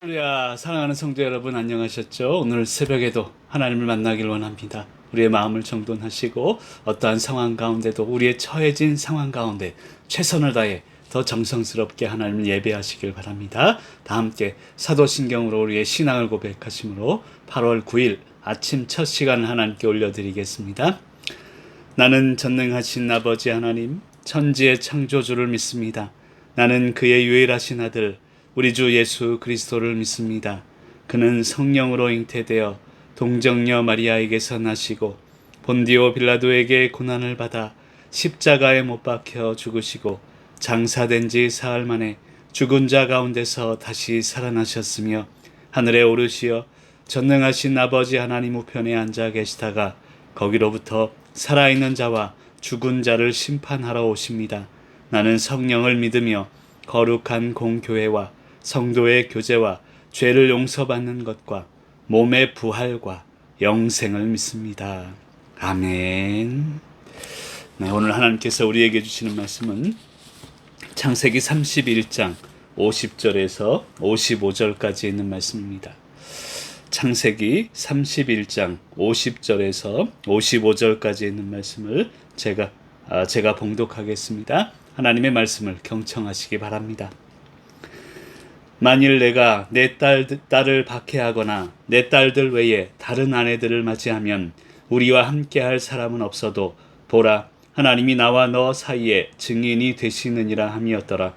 할렐루야, 사랑하는 성도 여러분 안녕하셨죠? 오늘 새벽에도 하나님을 만나길 원합니다. 우리의 마음을 정돈하시고 어떠한 상황 가운데도 우리의 처해진 상황 가운데 최선을 다해 더 정성스럽게 하나님을 예배하시길 바랍니다. 다 함께 사도신경으로 우리의 신앙을 고백하심으로 8월 9일 아침 첫 시간을 하나님께 올려드리겠습니다. 나는 전능하신 아버지 하나님, 천지의 창조주를 믿습니다. 나는 그의 유일하신 아들 우리 주 예수 그리스도를 믿습니다. 그는 성령으로 잉태되어 동정녀 마리아에게서 나시고 본디오 빌라도에게 고난을 받아 십자가에 못 박혀 죽으시고 장사된 지 사흘 만에 죽은 자 가운데서 다시 살아나셨으며 하늘에 오르시어 전능하신 아버지 하나님 우편에 앉아 계시다가 거기로부터 살아있는 자와 죽은 자를 심판하러 오십니다. 나는 성령을 믿으며 거룩한 공교회와 성도의 교제와 죄를 용서받는 것과 몸의 부활과 영생을 믿습니다. 아멘. 네, 오늘 하나님께서 우리에게 주시는 말씀은 창세기 31장 50절에서 55절까지 있는 말씀입니다. 창세기 31장 50절에서 55절까지 있는 말씀을 제가 봉독하겠습니다. 하나님의 말씀을 경청하시기 바랍니다. 만일 내가 내 딸을 박해하거나 내 딸들 외에 다른 아내들을 맞이하면 우리와 함께할 사람은 없어도 보라, 하나님이 나와 너 사이에 증인이 되시느니라 함이었더라.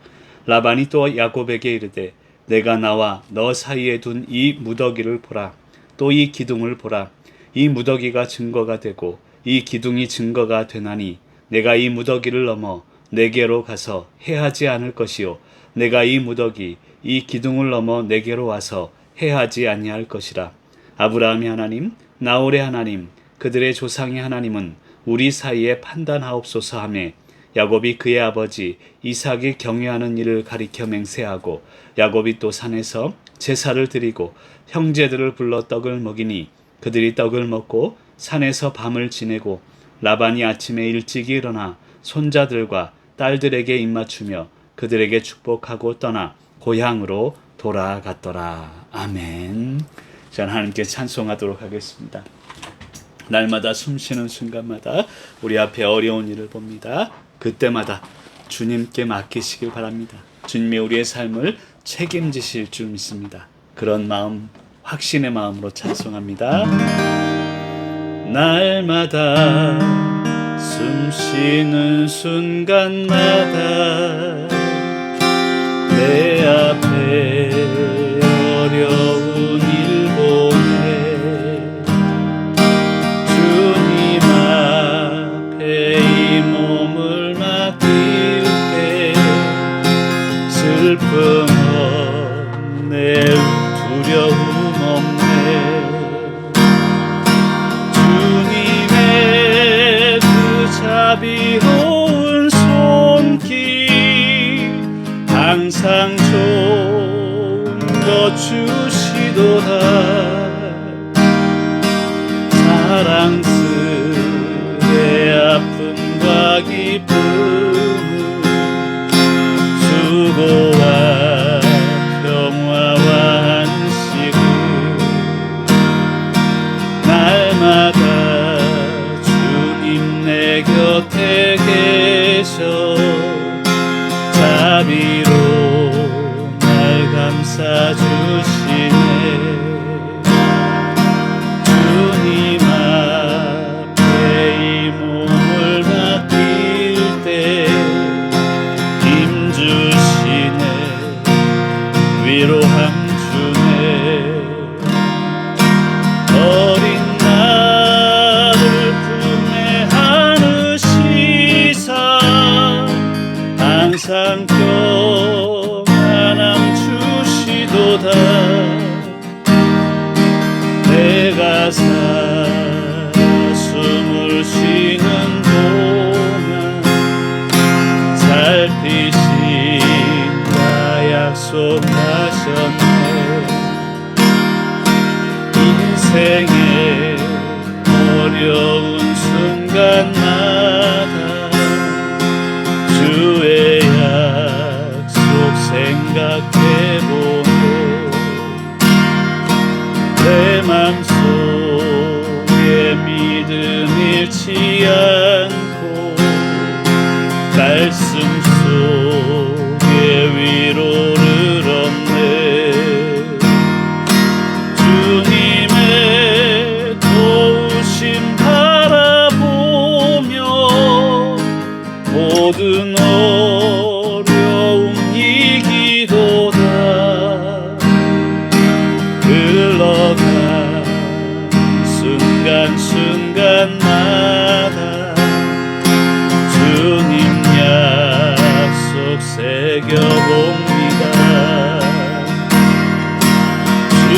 라반이 또 야곱에게 이르되 내가 나와 너 사이에 둔 이 무더기를 보라. 또 이 기둥을 보라. 이 무더기가 증거가 되고 이 기둥이 증거가 되나니 내가 이 무더기를 넘어 내게로 가서 해하지 않을 것이요 내가 이 무더기 이 기둥을 넘어 내게로 와서 해하지 아니할 것이라. 아브라함의 하나님, 나홀의 하나님, 그들의 조상의 하나님은 우리 사이에 판단하옵소서 하며 야곱이 그의 아버지 이삭이 경유하는 일을 가리켜 맹세하고 야곱이 또 산에서 제사를 드리고 형제들을 불러 떡을 먹이니 그들이 떡을 먹고 산에서 밤을 지내고 라반이 아침에 일찍이 일어나 손자들과 딸들에게 입맞추며 그들에게 축복하고 떠나 고향으로 돌아갔더라. 아멘. 자, 하나님께 찬송하도록 하겠습니다. 날마다 숨쉬는 순간마다 우리 앞에 어려운 일을 봅니다. 그때마다 주님께 맡기시길 바랍니다. 주님이 우리의 삶을 책임지실 줄 믿습니다. 그런 마음, 확신의 마음으로 찬송합니다. 날마다 숨쉬는 순간마다 내 앞에 어려운 일 보내 주님 앞에 이 몸을 맡길 때 슬픔 없네 두려움 없네 주님의 그 자비로운 손길 항상 좋은 것 주시도다. 사랑스레 아픔과 기쁨 수고와 평화와 안식을 날마다 주님 내 곁에 계셔 자비로 날 감싸주시네. 주님 앞에 이 몸을 맡길 때 힘주시네. 위로함 주네. 어린 나를 품에 안으시사 항상 평안함 주시도다. 내가 숨을 쉬는 동안 살피신다 약속하셨네. 인생의 어려운 순간마다 주의 약속 생각해보네.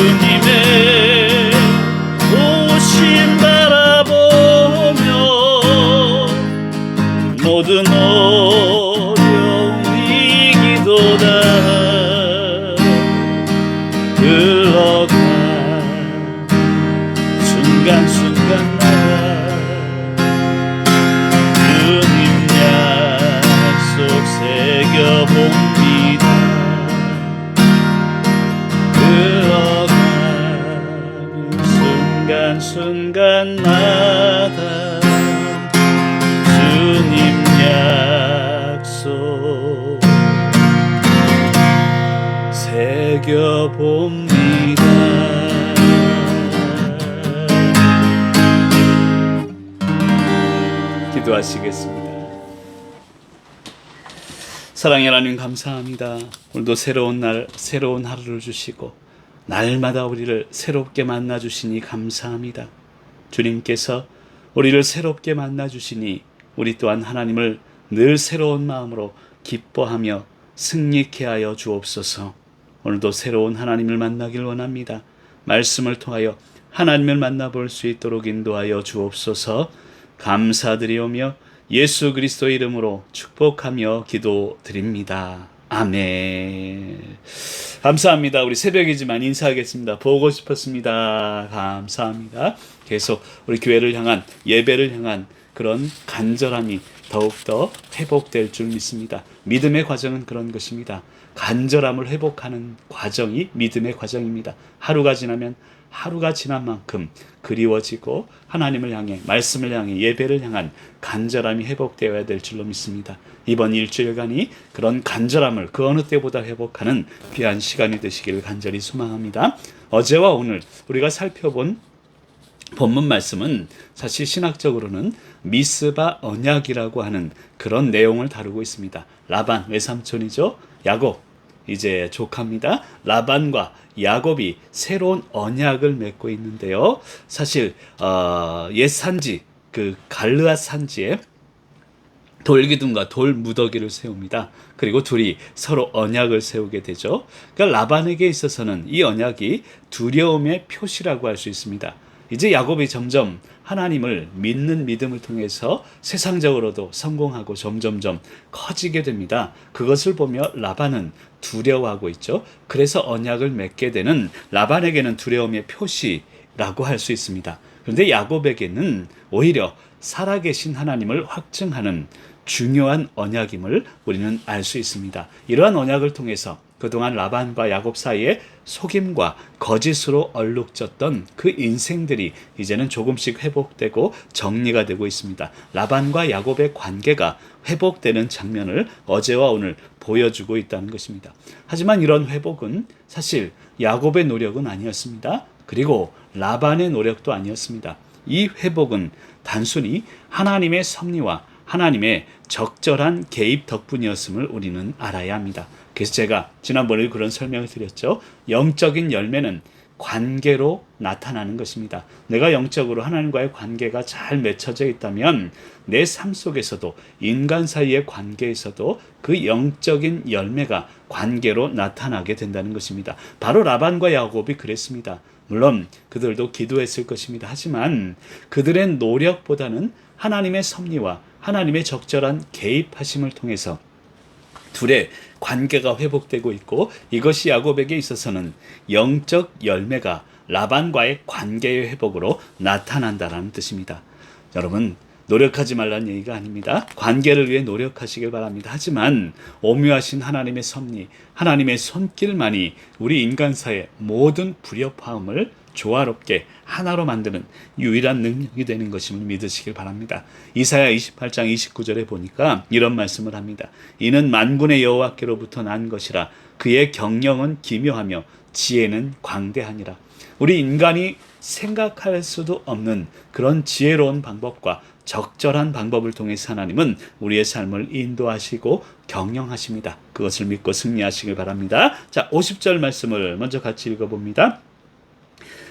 주님의 오심 바라보며 모든 어려움 이기도다 흘러가 순간순간마다 주님 약속 새겨봅니다. 흘러가는 순간순간마다 주님 약속 새겨봅니다. 기도하시겠습니다. 사랑의 하나님 감사합니다. 오늘도 새로운 날, 새로운 하루를 주시고 날마다 우리를 새롭게 만나 주시니 감사합니다. 주님께서 우리를 새롭게 만나 주시니 우리 또한 하나님을 늘 새로운 마음으로 기뻐하며 승리케 하여 주옵소서. 오늘도 새로운 하나님을 만나길 원합니다. 말씀을 통하여 하나님을 만나볼 수 있도록 인도하여 주옵소서. 감사드리오며 예수 그리스도의 이름으로 축복하며 기도드립니다. 아멘. 감사합니다. 우리 새벽이지만 인사하겠습니다. 보고 싶었습니다. 감사합니다. 계속 우리 교회를 향한, 예배를 향한 그런 간절함이 더욱더 회복될 줄 믿습니다. 믿음의 과정은 그런 것입니다. 간절함을 회복하는 과정이 믿음의 과정입니다. 하루가 지나면 하루가 지난 만큼 그리워지고 하나님을 향해, 말씀을 향해, 예배를 향한 간절함이 회복되어야 될 줄로 믿습니다. 이번 일주일간이 그런 간절함을 그 어느 때보다 회복하는 귀한 시간이 되시기를 간절히 소망합니다. 어제와 오늘 우리가 살펴본 본문 말씀은 사실 신학적으로는 미스바 언약이라고 하는 그런 내용을 다루고 있습니다. 라반, 외삼촌이죠. 야곱, 이제 조카입니다. 라반과 야곱이 새로운 언약을 맺고 있는데요. 사실 옛 산지, 그 갈르앗 산지에 돌기둥과 돌 무더기를 세웁니다. 그리고 둘이 서로 언약을 세우게 되죠. 그러니까 라반에게 있어서는 이 언약이 두려움의 표시라고 할 수 있습니다. 이제 야곱이 점점 하나님을 믿는 믿음을 통해서 세상적으로도 성공하고 점점점 커지게 됩니다. 그것을 보며 라반은 두려워하고 있죠. 그래서 언약을 맺게 되는 라반에게는 두려움의 표시라고 할 수 있습니다. 그런데 야곱에게는 오히려 살아계신 하나님을 확증하는 중요한 언약임을 우리는 알 수 있습니다. 이러한 언약을 통해서 그동안 라반과 야곱 사이에 속임과 거짓으로 얼룩졌던 그 인생들이 이제는 조금씩 회복되고 정리가 되고 있습니다. 라반과 야곱의 관계가 회복되는 장면을 어제와 오늘 보여주고 있다는 것입니다. 하지만 이런 회복은 사실 야곱의 노력은 아니었습니다. 그리고 라반의 노력도 아니었습니다. 이 회복은 단순히 하나님의 섭리와 하나님의 적절한 개입 덕분이었음을 우리는 알아야 합니다. 그래서 제가 지난번에 그런 설명을 드렸죠. 영적인 열매는 관계로 나타나는 것입니다. 내가 영적으로 하나님과의 관계가 잘 맺혀져 있다면 내 삶 속에서도, 인간 사이의 관계에서도 그 영적인 열매가 관계로 나타나게 된다는 것입니다. 바로 라반과 야곱이 그랬습니다. 물론 그들도 기도했을 것입니다. 하지만 그들의 노력보다는 하나님의 섭리와 하나님의 적절한 개입하심을 통해서 둘의 관계가 회복되고 있고, 이것이 야곱에게 있어서는 영적 열매가 라반과의 관계의 회복으로 나타난다는 뜻입니다. 여러분, 노력하지 말라는 얘기가 아닙니다. 관계를 위해 노력하시길 바랍니다. 하지만 오묘하신 하나님의 섭리, 하나님의 손길만이 우리 인간사의 모든 불협화음을 조화롭게 하나로 만드는 유일한 능력이 되는 것임을 믿으시길 바랍니다. 이사야 28장 29절에 보니까 이런 말씀을 합니다. 이는 만군의 여호와께로부터 난 것이라. 그의 경영은 기묘하며 지혜는 광대하니라. 우리 인간이 생각할 수도 없는 그런 지혜로운 방법과 적절한 방법을 통해서 하나님은 우리의 삶을 인도하시고 경영하십니다. 그것을 믿고 승리하시길 바랍니다. 자, 50절 말씀을 먼저 같이 읽어봅니다.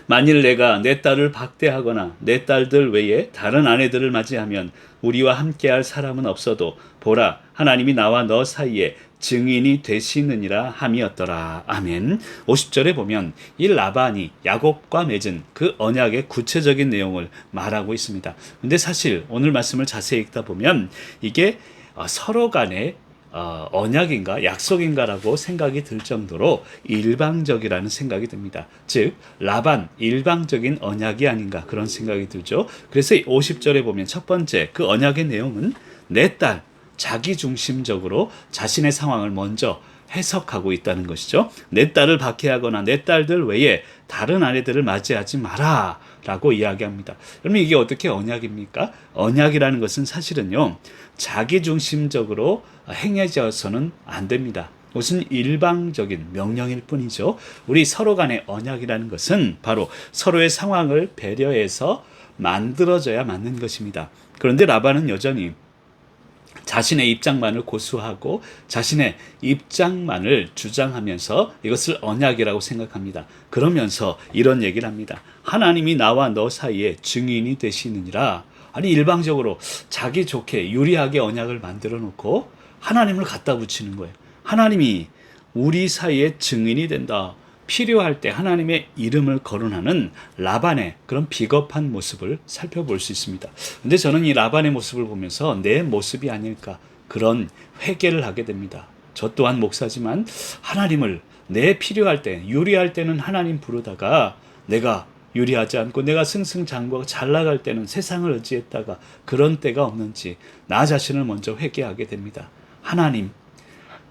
만일 내가 내 딸을 박대하거나 내 딸들 외에 다른 아내들을 맞이하면 우리와 함께할 사람은 없어도 보라, 하나님이 나와 너 사이에 증인이 되시느니라 함이었더라. 아멘. 50절에 보면 이 라반이 야곱과 맺은 그 언약의 구체적인 내용을 말하고 있습니다. 근데 사실 오늘 말씀을 자세히 읽다 보면 이게 서로 간에 언약인가 약속인가라고 생각이 들 정도로 일방적이라는 생각이 듭니다. 즉 라반 일방적인 언약이 아닌가 그런 생각이 들죠. 그래서 50절에 보면 첫 번째 그 언약의 내용은 내 딸 자기 중심적으로 자신의 상황을 먼저 해석하고 있다는 것이죠. 내 딸을 박해하거나 내 딸들 외에 다른 아내들을 맞이하지 마라 라고 이야기합니다. 그러면 이게 어떻게 언약입니까? 언약이라는 것은 사실은요 자기 중심적으로 행해져서는 안 됩니다. 그것은 일방적인 명령일 뿐이죠. 우리 서로 간의 언약이라는 것은 바로 서로의 상황을 배려해서 만들어져야 맞는 것입니다. 그런데 라반은 여전히 자신의 입장만을 고수하고 자신의 입장만을 주장하면서 이것을 언약이라고 생각합니다. 그러면서 이런 얘기를 합니다. 하나님이 나와 너 사이에 증인이 되시느니라. 아니 일방적으로 자기 좋게 유리하게 언약을 만들어 놓고 하나님을 갖다 붙이는 거예요. 하나님이 우리 사이에 증인이 된다. 필요할 때 하나님의 이름을 거론하는 라반의 그런 비겁한 모습을 살펴볼 수 있습니다. 근데 저는 이 라반의 모습을 보면서 내 모습이 아닐까 그런 회개를 하게 됩니다. 저 또한 목사지만 하나님을 내 필요할 때 유리할 때는 하나님 부르다가 내가 유리하지 않고 내가 승승장구하고 잘 나갈 때는 세상을 의지했다가 그런 때가 없는지 나 자신을 먼저 회개하게 됩니다. 하나님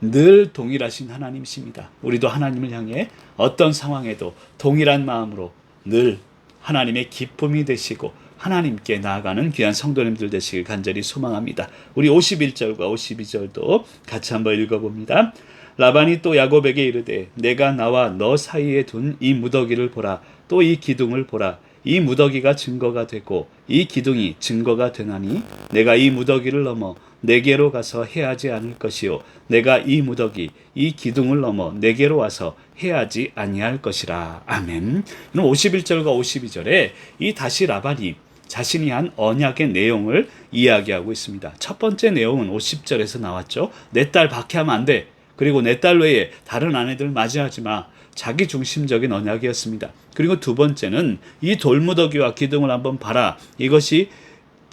늘 동일하신 하나님이십니다. 우리도 하나님을 향해 어떤 상황에도 동일한 마음으로 늘 하나님의 기쁨이 되시고 하나님께 나아가는 귀한 성도님들 되시길 간절히 소망합니다. 우리 51절과 52절도 같이 한번 읽어봅니다. 라반이 또 야곱에게 이르되 내가 나와 너 사이에 둔 이 무더기를 보라. 또 이 기둥을 보라. 이 무더기가 증거가 되고 이 기둥이 증거가 되나니 내가 이 무더기를 넘어 내게로 가서 해하지 않을 것이요 내가 이 무더기 이 기둥을 넘어 내게로 와서 해하지 아니할 것이라. 아멘. 51절과 52절에 이 다시 라반이 자신이 한 언약의 내용을 이야기하고 있습니다. 첫 번째 내용은 50절에서 나왔죠. 내 딸 박해하면 안 돼. 그리고 내 딸 외에 다른 아내들 맞이하지 마. 자기 중심적인 언약이었습니다. 그리고 두 번째는 이 돌무더기와 기둥을 한번 봐라. 이것이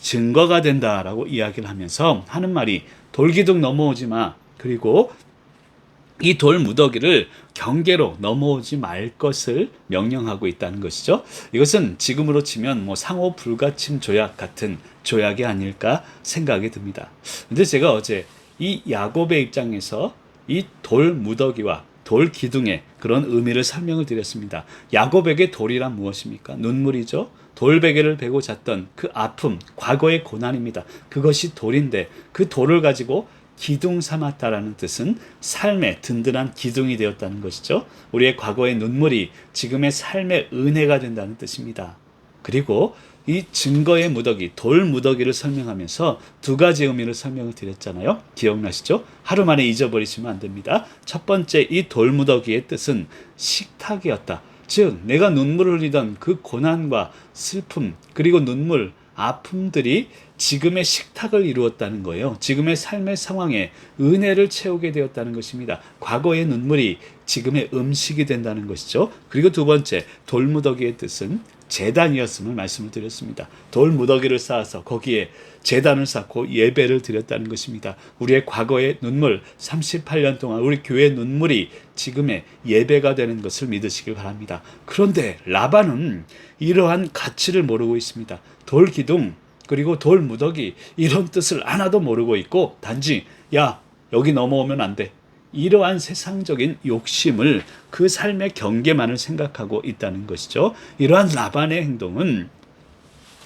증거가 된다라고 이야기를 하면서 하는 말이 돌기둥 넘어오지 마. 그리고 이 돌무더기를 경계로 넘어오지 말 것을 명령하고 있다는 것이죠. 이것은 지금으로 치면 상호 불가침 조약 같은 조약이 아닐까 생각이 듭니다. 근데 제가 어제 이 야곱의 입장에서 이 돌무더기와 돌 기둥의 그런 의미를 설명을 드렸습니다. 야곱에게 돌이란 무엇입니까? 눈물이죠. 돌베개를 베고 잤던 그 아픔, 과거의 고난입니다. 그것이 돌인데 그 돌을 가지고 기둥 삼았다라는 뜻은 삶의 든든한 기둥이 되었다는 것이죠. 우리의 과거의 눈물이 지금의 삶의 은혜가 된다는 뜻입니다. 그리고 이 증거의 무더기, 돌 무더기를 설명하면서 두 가지 의미를 설명을 드렸잖아요. 기억나시죠? 하루 만에 잊어버리시면 안 됩니다. 첫 번째, 이 돌 무더기의 뜻은 식탁이었다. 즉 내가 눈물을 흘리던 그 고난과 슬픔 그리고 눈물, 아픔들이 지금의 식탁을 이루었다는 거예요. 지금의 삶의 상황에 은혜를 채우게 되었다는 것입니다. 과거의 눈물이 지금의 음식이 된다는 것이죠. 그리고 두 번째, 돌무더기의 뜻은 제단이었음을 말씀을 드렸습니다. 돌무더기를 쌓아서 거기에 제단을 쌓고 예배를 드렸다는 것입니다. 우리의 과거의 눈물, 38년 동안 우리 교회의 눈물이 지금의 예배가 되는 것을 믿으시길 바랍니다. 그런데 라반은 이러한 가치를 모르고 있습니다. 돌기둥 그리고 돌무더기 이런 뜻을 하나도 모르고 있고 단지 야 여기 넘어오면 안 돼. 이러한 세상적인 욕심을 그 삶의 경계만을 생각하고 있다는 것이죠. 이러한 라반의 행동은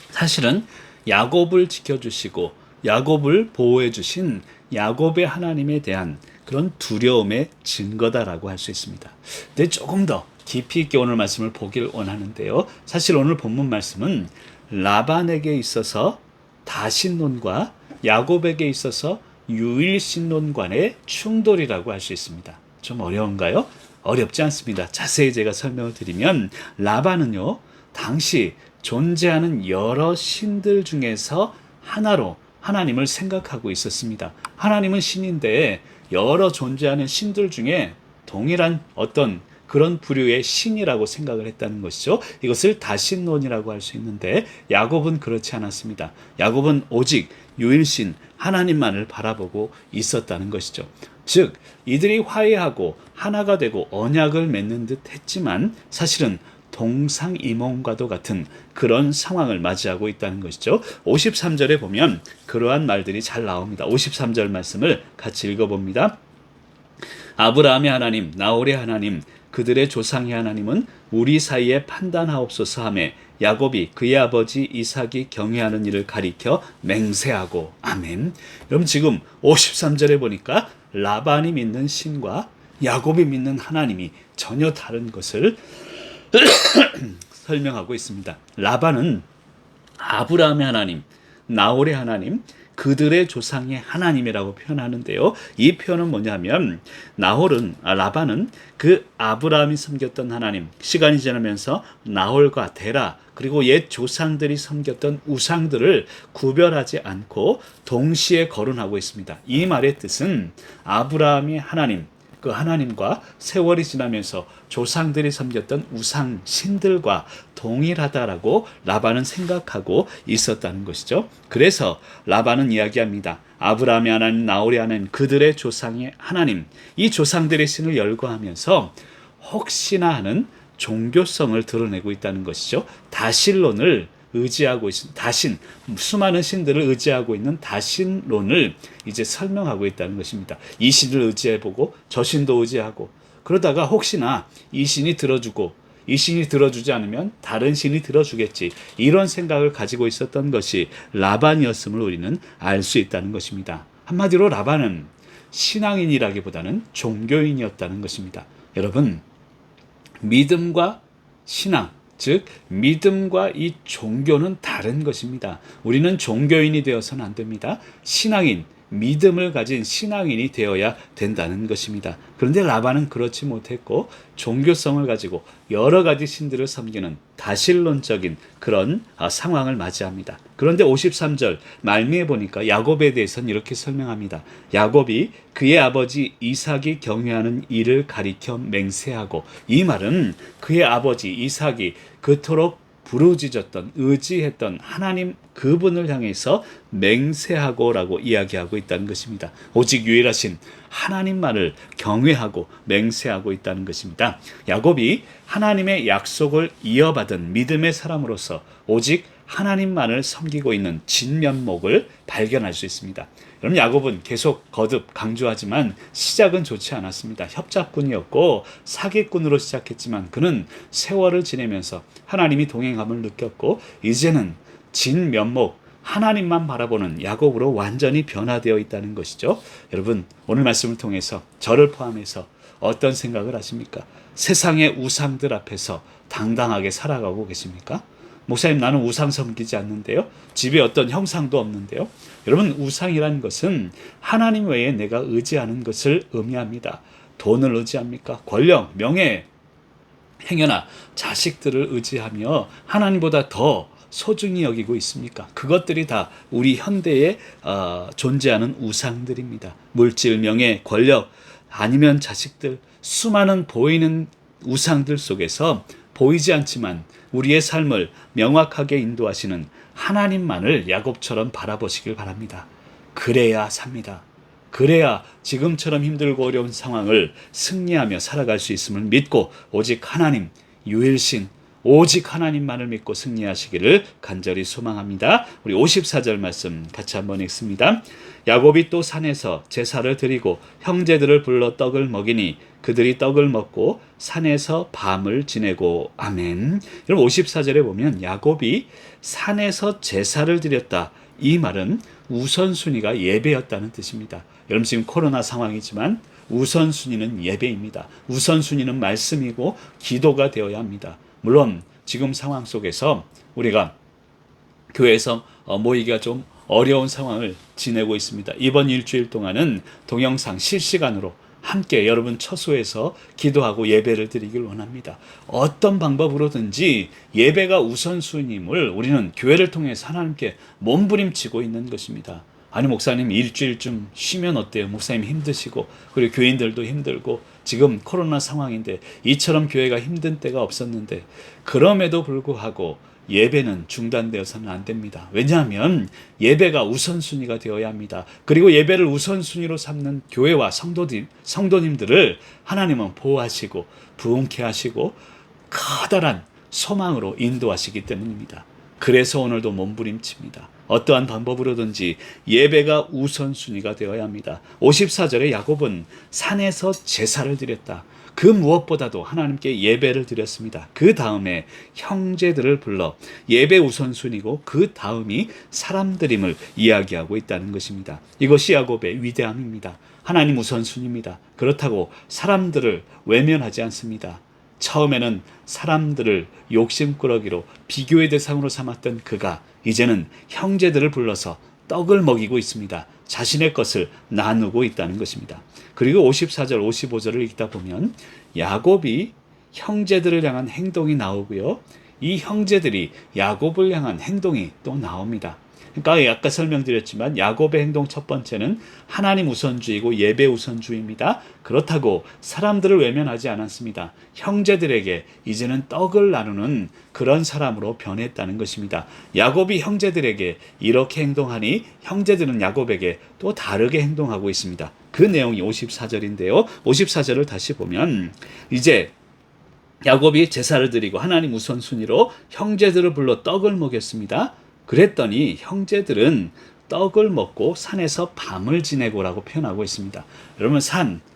사실은 야곱을 지켜주시고 야곱을 보호해 주신 야곱의 하나님에 대한 그런 두려움의 증거다라고 할 수 있습니다. 근데 조금 더 깊이 있게 오늘 말씀을 보길 원하는데요. 사실 오늘 본문 말씀은 라반에게 있어서 다신론과 야곱에게 있어서 유일신론 간의 충돌이라고 할 수 있습니다. 좀 어려운가요? 어렵지 않습니다. 자세히 제가 설명을 드리면 라반은요, 당시 존재하는 여러 신들 중에서 하나로 하나님을 생각하고 있었습니다. 하나님은 신인데 여러 존재하는 신들 중에 동일한 어떤 그런 부류의 신이라고 생각을 했다는 것이죠. 이것을 다신론이라고 할 수 있는데 야곱은 그렇지 않았습니다. 야곱은 오직 유일신 하나님만을 바라보고 있었다는 것이죠. 즉 이들이 화해하고 하나가 되고 언약을 맺는 듯 했지만 사실은 동상이몽과도 같은 그런 상황을 맞이하고 있다는 것이죠. 53절에 보면 그러한 말들이 잘 나옵니다. 53절 말씀을 같이 읽어봅니다. 아브라함의 하나님, 나홀의 하나님, 그들의 조상의 하나님은 우리 사이에 판단하옵소서 하며 야곱이 그의 아버지 이삭이 경외하는 일을 가리켜 맹세하고. 아멘. 그럼 지금 53절에 보니까 라반이 믿는 신과 야곱이 믿는 하나님이 전혀 다른 것을 설명하고 있습니다. 라반은 아브라함의 하나님, 나홀의 하나님, 그들의 조상의 하나님이라고 표현하는데요. 이 표현은 뭐냐면 라반은 그 아브라함이 섬겼던 하나님, 시간이 지나면서 나홀과 데라 그리고 옛 조상들이 섬겼던 우상들을 구별하지 않고 동시에 거론하고 있습니다. 이 말의 뜻은 아브라함의 하나님, 그 하나님과 세월이 지나면서 조상들이 섬겼던 우상 신들과 동일하다라고 라반은 생각하고 있었다는 것이죠. 그래서 라반은 이야기합니다. 아브라함의 하나님, 나홀의 하나님, 그들의 조상의 하나님, 이 조상들의 신을 열거하면서 혹시나 하는 종교성을 드러내고 있다는 것이죠. 다신론을 의지하고 있는 수많은 신들을 의지하고 있는 다신론을 이제 설명하고 있다는 것입니다. 이 신을 의지해보고 저 신도 의지하고 그러다가 혹시나 이 신이 들어주고 이 신이 들어주지 않으면 다른 신이 들어주겠지, 이런 생각을 가지고 있었던 것이 라반이었음을 우리는 알 수 있다는 것입니다. 한마디로 라반은 신앙인이라기보다는 종교인이었다는 것입니다. 여러분, 믿음과 신앙, 즉 믿음과 이 종교는 다른 것입니다. 우리는 종교인이 되어서는 안 됩니다. 신앙인, 믿음을 가진 신앙인이 되어야 된다는 것입니다. 그런데 라반은 그렇지 못했고 종교성을 가지고 여러 가지 신들을 섬기는 다신론적인 그런 상황을 맞이합니다. 그런데 53절 말미에 보니까 야곱에 대해서는 이렇게 설명합니다. 야곱이 그의 아버지 이삭이 경외하는 일을 가리켜 맹세하고, 이 말은 그의 아버지 이삭이 그토록 부르짖었던, 의지했던 하나님 그분을 향해서 맹세하고라고 이야기하고 있다는 것입니다. 오직 유일하신 하나님만을 경외하고 맹세하고 있다는 것입니다. 야곱이 하나님의 약속을 이어받은 믿음의 사람으로서 오직 하나님만을 섬기고 있는 진면목을 발견할 수 있습니다. 여러분, 야곱은 계속 거듭 강조하지만 시작은 좋지 않았습니다. 협잡꾼이었고 사기꾼으로 시작했지만 그는 세월을 지내면서 하나님이 동행함을 느꼈고 이제는 진면목, 하나님만 바라보는 야곱으로 완전히 변화되어 있다는 것이죠. 여러분, 오늘 말씀을 통해서 저를 포함해서 어떤 생각을 하십니까? 세상의 우상들 앞에서 당당하게 살아가고 계십니까? 목사님, 나는 우상 섬기지 않는데요. 집에 어떤 형상도 없는데요. 여러분, 우상이라는 것은 하나님 외에 내가 의지하는 것을 의미합니다. 돈을 의지합니까? 권력, 명예, 행여나 자식들을 의지하며 하나님보다 더 소중히 여기고 있습니까? 그것들이 다 우리 현대에 존재하는 우상들입니다. 물질, 명예, 권력, 아니면 자식들, 수많은 보이는 우상들 속에서 보이지 않지만 우리의 삶을 명확하게 인도하시는 하나님만을 야곱처럼 바라보시길 바랍니다. 그래야 삽니다. 그래야 지금처럼 힘들고 어려운 상황을 승리하며 살아갈 수 있음을 믿고 오직 하나님, 유일신, 오직 하나님만을 믿고 승리하시기를 간절히 소망합니다. 우리 54절 말씀 같이 한번 읽습니다. 야곱이 또 산에서 제사를 드리고 형제들을 불러 떡을 먹이니 그들이 떡을 먹고 산에서 밤을 지내고. 아멘. 여러분, 54절에 보면 야곱이 산에서 제사를 드렸다, 이 말은 우선순위가 예배였다는 뜻입니다. 여러분, 지금 코로나 상황이지만 우선순위는 예배입니다. 우선순위는 말씀이고 기도가 되어야 합니다. 물론 지금 상황 속에서 우리가 교회에서 모이기가 좀 어려운 상황을 지내고 있습니다. 이번 일주일 동안은 동영상 실시간으로 함께 여러분 처소에서 기도하고 예배를 드리길 원합니다. 어떤 방법으로든지 예배가 우선순위임을 우리는 교회를 통해서 하나님께 몸부림치고 있는 것입니다. 아니 목사님 일주일 좀 쉬면 어때요? 목사님 힘드시고 그리고 교인들도 힘들고 지금 코로나 상황인데 이처럼 교회가 힘든 때가 없었는데 그럼에도 불구하고 예배는 중단되어서는 안 됩니다. 왜냐하면 예배가 우선순위가 되어야 합니다. 그리고 예배를 우선순위로 삼는 교회와 성도님들을 하나님은 보호하시고 부흥케 하시고 커다란 소망으로 인도하시기 때문입니다. 그래서 오늘도 몸부림칩니다. 어떠한 방법으로든지 예배가 우선순위가 되어야 합니다. 54절에 야곱은 산에서 제사를 드렸다. 그 무엇보다도 하나님께 예배를 드렸습니다. 그 다음에 형제들을 불러 예배 우선순위고 그 다음이 사람들임을 이야기하고 있다는 것입니다. 이것이 야곱의 위대함입니다. 하나님 우선순위입니다. 그렇다고 사람들을 외면하지 않습니다. 처음에는 사람들을 욕심꾸러기로 비교의 대상으로 삼았던 그가 이제는 형제들을 불러서 떡을 먹이고 있습니다. 자신의 것을 나누고 있다는 것입니다. 그리고 54절, 55절을 읽다 보면 야곱이 형제들을 향한 행동이 나오고요. 이 형제들이 야곱을 향한 행동이 또 나옵니다. 그러니까 아까 설명드렸지만 야곱의 행동 첫 번째는 하나님 우선주의고 예배 우선주의입니다. 그렇다고 사람들을 외면하지 않았습니다. 형제들에게 이제는 떡을 나누는 그런 사람으로 변했다는 것입니다. 야곱이 형제들에게 이렇게 행동하니 형제들은 야곱에게 또 다르게 행동하고 있습니다. 그 내용이 54절인데요. 54절을 다시 보면 이제 야곱이 제사를 드리고 하나님 우선순위로 형제들을 불러 떡을 먹였습니다. 그랬더니 형제들은 떡을 먹고 산에서 밤을 지내고라고 표현하고 있습니다. 여러분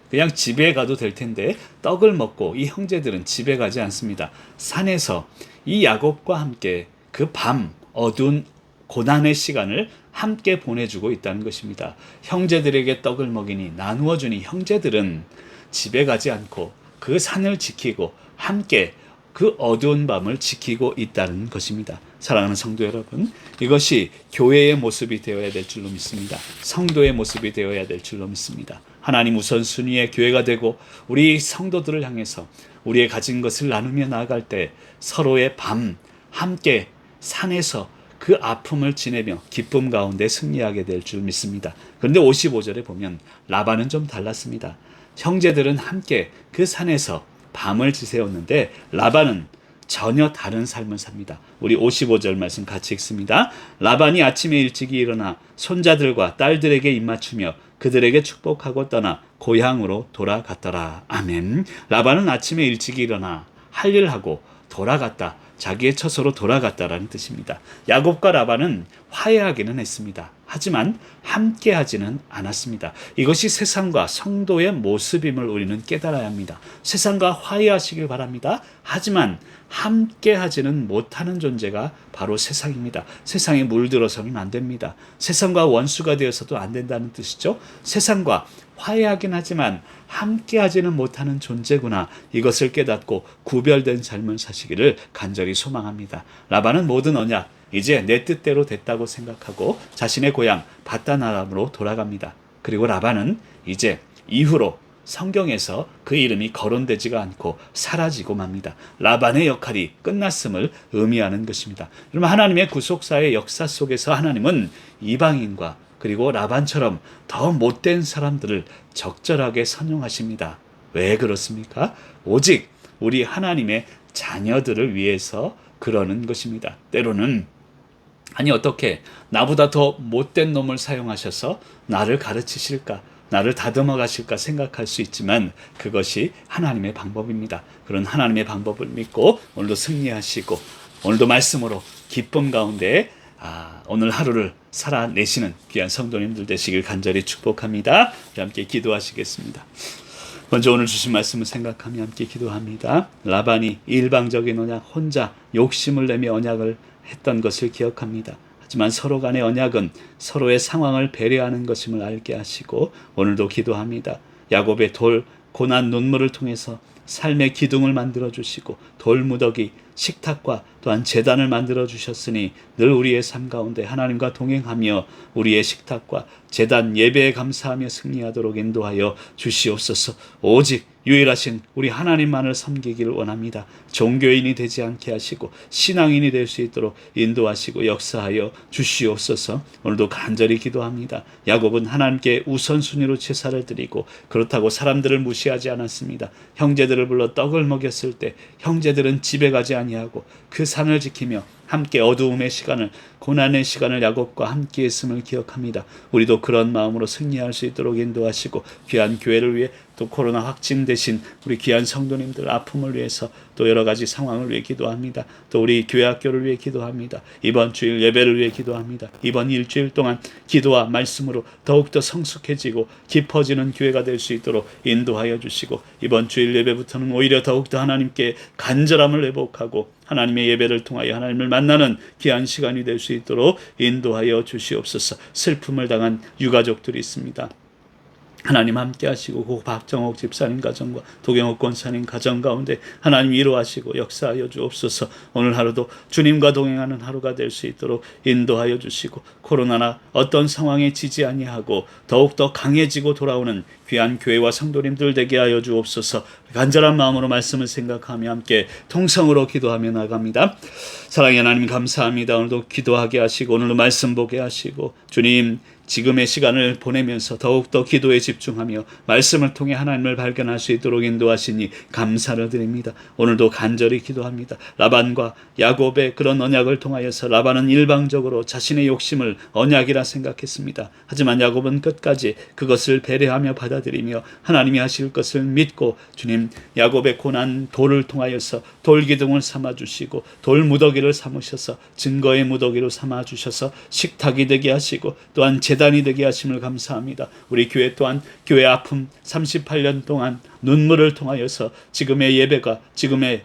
그냥 집에 가도 될 텐데 떡을 먹고 이 형제들은 집에 가지 않습니다. 산에서 이 야곱과 함께 그 밤 어두운 고난의 시간을 함께 보내주고 있다는 것입니다. 형제들에게 떡을 먹이니 나누어 주니 형제들은 집에 가지 않고 그 산을 지키고 함께 그 어두운 밤을 지키고 있다는 것입니다. 사랑하는 성도 여러분, 이것이 교회의 모습이 되어야 될 줄로 믿습니다. 성도의 모습이 되어야 될 줄로 믿습니다. 하나님 우선순위의 교회가 되고 우리 성도들을 향해서 우리의 가진 것을 나누며 나아갈 때 서로의 밤 함께 산에서 그 아픔을 지내며 기쁨 가운데 승리하게 될 줄 믿습니다. 그런데 55절에 보면 라반은 좀 달랐습니다. 형제들은 함께 그 산에서 밤을 지새웠는데 라반은 전혀 다른 삶을 삽니다. 우리 55절 말씀 같이 읽습니다. 라반이 아침에 일찍이 일어나 손자들과 딸들에게 입맞추며 그들에게 축복하고 떠나 고향으로 돌아갔더라. 아멘. 라반은 아침에 일찍이 일어나 할 일을 하고 돌아갔다. 자기의 처소로 돌아갔다라는 뜻입니다. 야곱과 라반은 화해하기는 했습니다. 하지만 함께하지는 않았습니다. 이것이 세상과 성도의 모습임을 우리는 깨달아야 합니다. 세상과 화해하시길 바랍니다. 하지만 함께하지는 못하는 존재가 바로 세상입니다. 세상에 물들어서는 안 됩니다. 세상과 원수가 되어서도 안 된다는 뜻이죠. 세상과 화해하긴 하지만 함께하지는 못하는 존재구나. 이것을 깨닫고 구별된 삶을 사시기를 간절히 소망합니다. 라반은 모든 언약 이제 내 뜻대로 됐다고 생각하고 자신의 고향 바다나람으로 돌아갑니다. 그리고 라반은 이제 이후로 성경에서 그 이름이 거론되지가 않고 사라지고 맙니다. 라반의 역할이 끝났음을 의미하는 것입니다. 여러분, 하나님의 구속사의 역사 속에서 하나님은 이방인과 그리고 라반처럼 더 못된 사람들을 적절하게 선용하십니다. 왜 그렇습니까? 오직 우리 하나님의 자녀들을 위해서 그러는 것입니다. 때로는 아니 어떻게 나보다 더 못된 놈을 사용하셔서 나를 가르치실까? 나를 다듬어 가실까 생각할 수 있지만 그것이 하나님의 방법입니다. 그런 하나님의 방법을 믿고 오늘도 승리하시고 오늘도 말씀으로 기쁨 가운데 오늘 하루를 살아내시는 귀한 성도님들 되시길 간절히 축복합니다. 함께 기도하시겠습니다. 먼저 오늘 주신 말씀을 생각하며 함께 기도합니다. 라반이 일방적인 언약, 혼자 욕심을 내며 언약을 했던 것을 기억합니다. 하지만 서로 간의 언약은 서로의 상황을 배려하는 것임을 알게 하시고 오늘도 기도합니다. 야곱의 고난 눈물을 통해서 삶의 기둥을 만들어 주시고 돌무더기 식탁과 또한 제단을 만들어 주셨으니 늘 우리의 삶 가운데 하나님과 동행하며 우리의 식탁과 제단 예배에 감사하며 승리하도록 인도하여 주시옵소서. 오직 유일하신 우리 하나님만을 섬기기를 원합니다. 종교인이 되지 않게 하시고 신앙인이 될 수 있도록 인도하시고 역사하여 주시옵소서. 오늘도 간절히 기도합니다. 야곱은 하나님께 우선순위로 제사를 드리고 그렇다고 사람들을 무시하지 않았습니다. 형제들을 불러 떡을 먹였을 때 형제들은 집에 가지 아니하고 그 산을 지키며 함께 어두움의 시간을, 고난의 시간을 야곱과 함께 했음을 기억합니다. 우리도 그런 마음으로 승리할 수 있도록 인도하시고 귀한 교회를 위해 또 코로나 확진 대신 우리 귀한 성도님들 아픔을 위해서 또 여러 가지 상황을 위해 기도합니다. 또 우리 교회 학교를 위해 기도합니다. 이번 주일 예배를 위해 기도합니다. 이번 일주일 동안 기도와 말씀으로 더욱더 성숙해지고 깊어지는 교회가 될 수 있도록 인도하여 주시고 이번 주일 예배부터는 오히려 더욱더 하나님께 간절함을 회복하고 하나님의 예배를 통하여 하나님을 만나는 귀한 시간이 될 수 있도록 인도하여 주시옵소서. 슬픔을 당한 유가족들이 있습니다. 하나님 함께 하시고 고 박정옥 집사님 가정과 도경옥 권사님 가정 가운데 하나님 위로하시고 역사하여 주옵소서. 오늘 하루도 주님과 동행하는 하루가 될 수 있도록 인도하여 주시고 코로나나 어떤 상황에 지지 아니하고 더욱더 강해지고 돌아오는 귀한 교회와 성도님들 되게 하여 주옵소서. 간절한 마음으로 말씀을 생각하며 함께 통성으로 기도하며 나갑니다. 사랑의 하나님 감사합니다. 오늘도 기도하게 하시고 오늘도 말씀 보게 하시고 주님 지금의 시간을 보내면서 더욱더 기도에 집중하며 말씀을 통해 하나님을 발견할 수 있도록 인도하시니 감사를 드립니다. 오늘도 간절히 기도합니다. 라반과 야곱의 그런 언약을 통하여서 라반은 일방적으로 자신의 욕심을 언약이라 생각했습니다. 하지만 야곱은 끝까지 그것을 배려하며 받아들이며 하나님이 하실 것을 믿고 주님 야곱의 고난 돌을 통하여서 돌기둥을 삼아주시고 돌무더기를 삼으셔서 증거의 무더기로 삼아주셔서 식탁이 되게 하시고 또한 재단이 되게 하심을 감사합니다. 우리 교회 또한 교회 아픔 38년 동안 눈물을 통하여서 지금의 예배가 지금의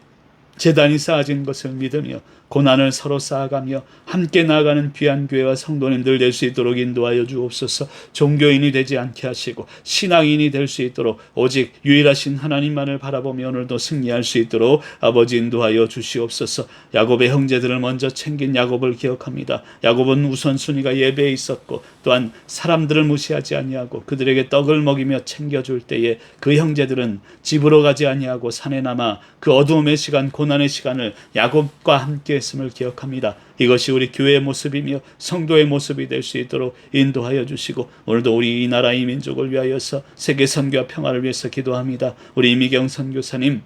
재단이 쌓아진 것을 믿으며 고난을 서로 쌓아가며 함께 나아가는 귀한 교회와 성도님들 될 수 있도록 인도하여 주옵소서. 종교인이 되지 않게 하시고 신앙인이 될 수 있도록 오직 유일하신 하나님만을 바라보며 오늘도 승리할 수 있도록 아버지 인도하여 주시옵소서. 야곱의 형제들을 먼저 챙긴 야곱을 기억합니다. 야곱은 우선순위가 예배에 있었고 또한 사람들을 무시하지 아니하고 그들에게 떡을 먹이며 챙겨줄 때에 그 형제들은 집으로 가지 아니하고 산에 남아 그 어두움의 시간 고난의 시간을 야곱과 함께 했음을 기억합니다. 이것이 우리 교회의 모습이며 성도의 모습이 될 수 있도록 인도하여 주시고 오늘도 우리 이 나라 이 민족을 위하여서 세계 선교와 평화를 위해서 기도합니다. 우리 이미경 선교사님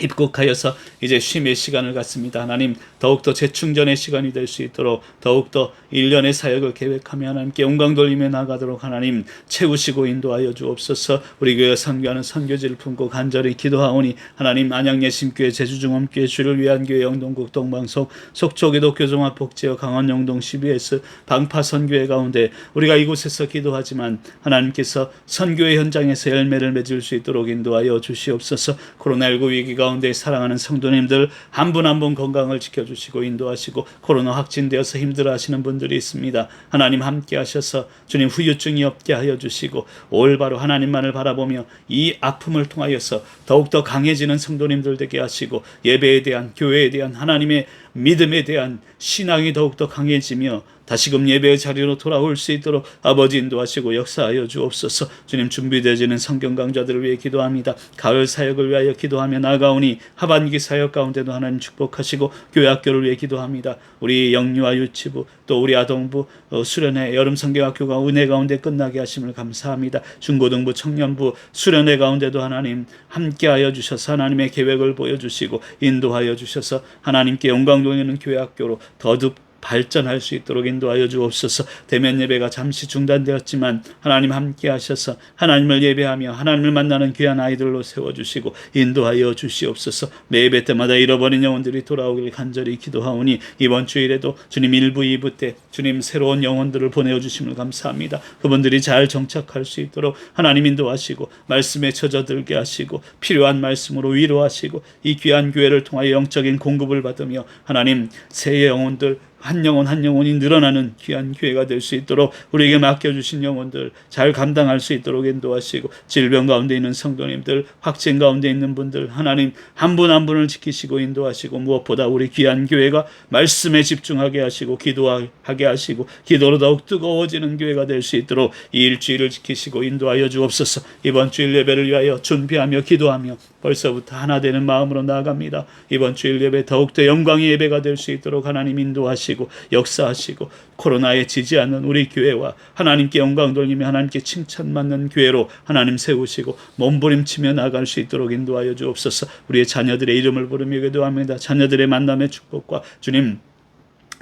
입국하여서 이제 쉼의 시간을 갖습니다. 하나님 더욱더 재충전의 시간이 될 수 있도록 더욱더 1년의 사역을 계획하며 하나님께 영광 돌리며 나가도록 하나님 채우시고 인도하여 주옵소서. 우리 교회 선교하는 선교지를 품고 간절히 기도하오니 하나님 안양예심교회 제주중원교회 주를 위한 교회 영동국 동방송 속초기독교 종합복지역 강원 영동 CBS 방파선교회 가운데 우리가 이곳에서 기도하지만 하나님께서 선교의 현장에서 열매를 맺을 수 있도록 인도하여 주시옵소서. 코로나19 위기가 가운데 사랑하는 성도님들 한 분 한 분 건강을 지켜주시고 인도하시고 코로나 확진되어서 힘들어하시는 분들이 있습니다. 하나님 함께 하셔서 주님 후유증이 없게 하여 주시고 올바로 하나님만을 바라보며 이 아픔을 통하여서 더욱더 강해지는 성도님들 되게 하시고 예배에 대한 교회에 대한 하나님의 믿음에 대한 신앙이 더욱더 강해지며 다시금 예배의 자리로 돌아올 수 있도록 아버지 인도하시고 역사하여 주옵소서. 주님 준비되어지는 성경 강좌들을 위해 기도합니다. 가을 사역을 위하여 기도하며 나아가오니 하반기 사역 가운데도 하나님 축복하시고 교회 학교를 위해 기도합니다. 우리 영유아 유치부 또 우리 아동부 수련회 여름 성경학교가 은혜 가운데 끝나게 하심을 감사합니다. 중고등부 청년부 수련회 가운데도 하나님 함께하여 주셔서 하나님의 계획을 보여주시고 인도하여 주셔서 하나님께 영광 돌리는 교회 학교로 더욱 발전할 수 있도록 인도하여 주옵소서. 대면 예배가 잠시 중단되었지만 하나님 함께 하셔서 하나님을 예배하며 하나님을 만나는 귀한 아이들로 세워주시고 인도하여 주시옵소서. 매 예배 때마다 잃어버린 영혼들이 돌아오길 간절히 기도하오니 이번 주일에도 주님 1부 2부 때 주님 새로운 영혼들을 보내주심을 감사합니다. 그분들이 잘 정착할 수 있도록 하나님 인도하시고 말씀에 젖어들게 하시고 필요한 말씀으로 위로하시고 이 귀한 교회를 통하여 영적인 공급을 받으며 하나님 새 영혼들 한 영혼 한 영혼이 늘어나는 귀한 교회가 될 수 있도록 우리에게 맡겨주신 영혼들 잘 감당할 수 있도록 인도하시고, 질병 가운데 있는 성도님들, 확진 가운데 있는 분들, 하나님 한 분 한 분을 지키시고 인도하시고, 무엇보다 우리 귀한 교회가 말씀에 집중하게 하시고 기도하게 하시고 기도로 더욱 뜨거워지는 교회가 될 수 있도록 이 일주일을 지키시고 인도하여 주옵소서. 이번 주일 예배를 위하여 준비하며 기도하며 벌써부터 하나 되는 마음으로 나아갑니다. 이번 주일 예배 더욱더 영광의 예배가 될 수 있도록 하나님 인도하시고 역사하시고, 코로나에 지지 않는 우리 교회와 하나님께 영광 돌리며 하나님께 칭찬받는 교회로 하나님 세우시고 몸부림치며 나아갈 수 있도록 인도하여 주옵소서. 우리의 자녀들의 이름을 부르며 기도합니다. 자녀들의 만남의 축복과 주님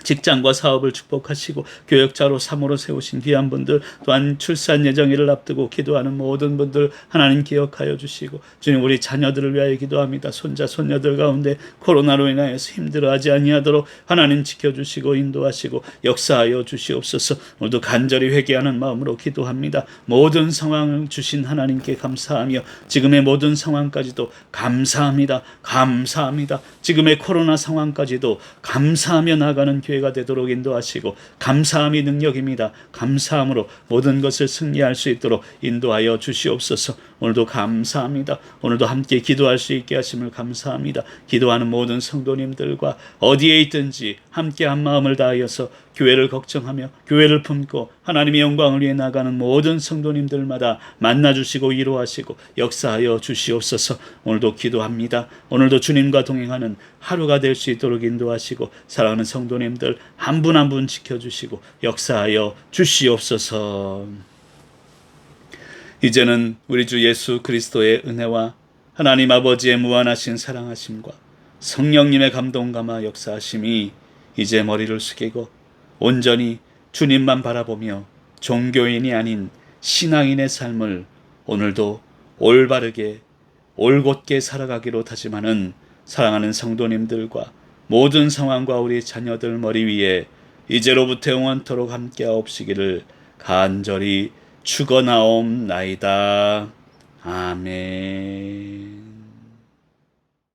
직장과 사업을 축복하시고 교역자로 사모로 세우신 귀한 분들, 또한 출산 예정일을 앞두고 기도하는 모든 분들 하나님 기억하여 주시고, 주님 우리 자녀들을 위하여 기도합니다. 손자 손녀들 가운데 코로나로 인하여서 힘들어하지 아니하도록 하나님 지켜주시고 인도하시고 역사하여 주시옵소서. 오늘도 간절히 회개하는 마음으로 기도합니다. 모든 상황을 주신 하나님께 감사하며 지금의 모든 상황까지도 감사합니다. 감사합니다. 지금의 코로나 상황까지도 감사하며 나가는 교회가 되도록 인도하시고, 감사함이 능력입니다. 감사함으로 모든 것을 승리할 수 있도록 인도하여 주시옵소서. 오늘도 감사합니다. 오늘도 함께 기도할 수 있게 하심을 감사합니다. 기도하는 모든 성도님들과 어디에 있든지 함께 한 마음을 다하여서 교회를 걱정하며 교회를 품고 하나님의 영광을 위해 나가는 모든 성도님들마다 만나주시고 위로하시고 역사하여 주시옵소서. 오늘도 기도합니다. 오늘도 주님과 동행하는 하루가 될 수 있도록 인도하시고, 사랑하는 성도님들 한 분 한 분 지켜주시고 역사하여 주시옵소서. 이제는 우리 주 예수 그리스도의 은혜와 하나님 아버지의 무한하신 사랑하심과 성령님의 감동감화 역사하심이 이제 머리를 숙이고 온전히 주님만 바라보며 종교인이 아닌 신앙인의 삶을 오늘도 올바르게 올곧게 살아가기로 다짐하는 사랑하는 성도님들과 모든 상황과 우리 자녀들 머리 위에 이제로부터 영원토록 함께하옵시기를 간절히 축원하옵나이다. 아멘.